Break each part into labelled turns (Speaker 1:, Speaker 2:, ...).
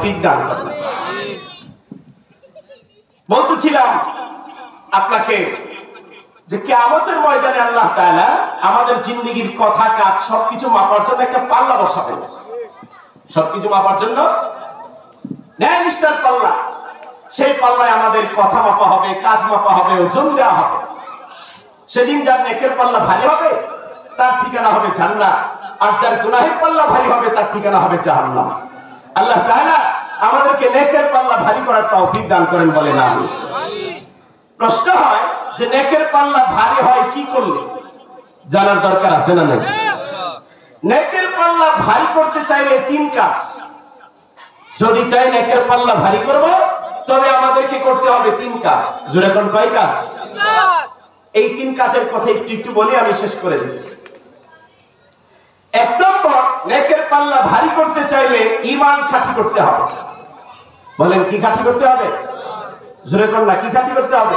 Speaker 1: তৌফিক দান করেন। বলতেছিলাম আপনাকে যে কিয়ামতের ময়দানে আল্লাহ তাআলা আমাদের জিন্দেগীর কথা কাজ সবকিছু মাপার জন্য একটা পাল্লা বসাবেন। সবকিছু মাপার জন্য ন্যায়নিষ্ঠার পাল্লা। সেই পাল্লায় আমাদের কথা মাপা হবে, কাজ মাপা হবে, ওজন দেওয়া হবে। সেদিন যার নেকের পাল্লা ভারী হবে তার ঠিকানা হবে জান্নাত, আর যার গুনাহের পাল্লা ভারী হবে তার ঠিকানা হবে জাহান্নাম। আল্লাহ তাআলা আমাদেরকে নেকের পাল্লা ভারী করার তৌফিক দান করেন, বলেন আমিন। প্রশ্ন হয় যে নেকের পাল্লা ভারী হয় কি করলে? জানার দরকার আছে না? নেই। নেকের পাল্লা ভারী করতে চাইলে তিন কাজ। যদি চাই নেকের পাল্লা ভারী করব তবে আমাদেরকে করতে হবে তিন কাজ। জোরে কোন কয় কাজ? এই তিন কাজের কথা একটু বলে আমি শেষ করে দিচ্ছি। এক নম্বর, নেকের পাল্লা ভারী করতে চাইলে ঈমান খাঁটি করতে হবে। বলেন কি খাঁটি করতে হবে? জোরে কোন না, কি খাঁটি করতে হবে?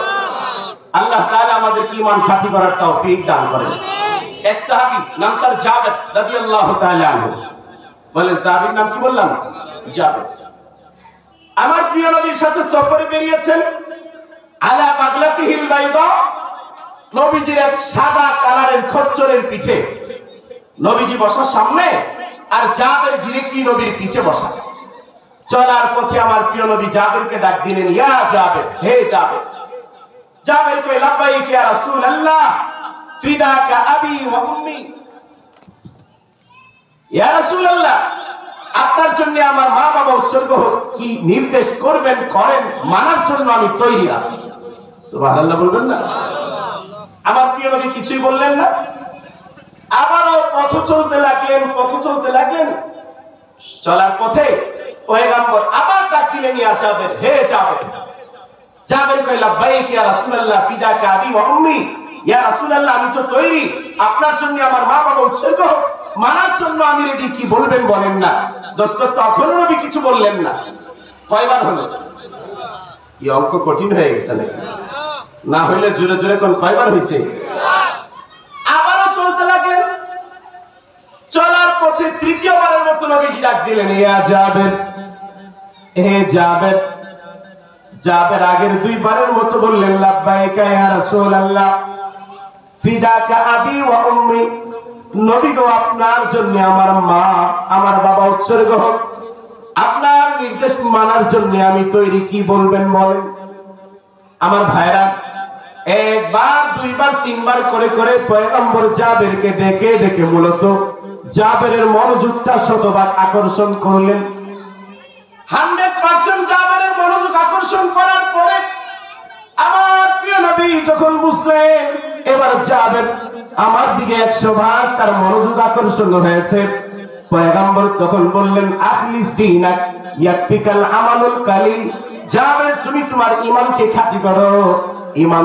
Speaker 1: আল্লাহ তাআলা আমাদেরকে ঈমান খাঁটি করার তৌফিক দান করেন। এক সাহাবী নাম তার জাবের রাদিয়াল্লাহু তাআলা আনহু। বলেন সাহাবীর নাম কি বললাম? জাবের। আমার প্রিয় নবীর সাথে সফরে বেরিয়েছেন। আলা বাগলাতিহিল বাইদা, নবীজির এক সাদা কালারের খচ্চরের পিঠে নবীজি বসার সামনে, আর জাবের ডিরেক্টলি নবীর পিছে বসা। চলার পথে আমার প্রিয় নবী জাবেরকে ডাক দিলেন, ইয়া জাবের, হে জাবের। জাবের কয়, লাব্বাইক ইয়া রাসূলুল্লাহ, ফিদাকা আবি ওয়া উম্মি। ইয়া রাসূলুল্লাহ, আপনার জন্য আমার মা বাবা উৎসর্গ হোক, কি নির্দেশ করবেন করেন, মানার জন্য আমি তৈরি আছি। সুবহানাল্লাহ বলবেন না? আমার প্রিয় নবী কিছুই বললেন না। আবারও পথ চলতে লাগলেন। চলার পথে পয়গম্বর আবার ডাক দিলেন, ইয়া জাবের, হে জাবের। জাবের কয়, লাব্বাইক ইয়া রাসূলুল্লাহ, ফিদাকা আবি ওয়া উম্মি। ইয়া রাসূলুল্লাহ, আমি তো তৈরি, আপনার জন্য আমার মা বাবা উৎসর্গ হোক, মানার জন্য আমি রেডি, কি বলবেন বলেন না। দোস্ত, তখন নবী কিছু বললেন না। কয়বার হলো? কি অঙ্ক কঠিন হয়ে গেছে নাকি? না হইলে জোরে জোরে কোন কয়বার হইছে? আবারও চলতে লাগলেন। চলার পথে তৃতীয়বারের মতো নবী ডাক দিলেন, ইয়া জাবের, হে জাবের। জাবের আগের দুইবারের মতো বললেন, লাব্বাইকা ইয়া রাসূলুল্লাহ, ফিদাকা আবি ওয়া উম্মি। নবী গো, আপনার জন্য আমার মা আমার বাবা উৎসর্গ হোক, আপনার নির্দেশ মানার জন্য আমি তৈরি, কি বলবেন বলেন। আমার ভাইরা, একবার দুইবার তিনবার করে করে পয়গম্বর জাবেরকে ডেকে ডেকে মূলত জাবেরের মনোযোগটা শতভাগ আকর্ষণ করলেন। 100% জাবেরের মনোযোগ আকর্ষণ করার পরে আমার প্রিয় নবী যখন বুঝলেন এবার জাবের আমার দিকে 100 ভাগ তার মনোযোগ আকর্ষণ হয়েছে, পয়গম্বর তখন বললেন, আখলিস দীনাক ইয়াকফিকাল আমালুল কালিল। জাবের, তুমি তোমার ঈমানকে খাঁটি করো, ঈমান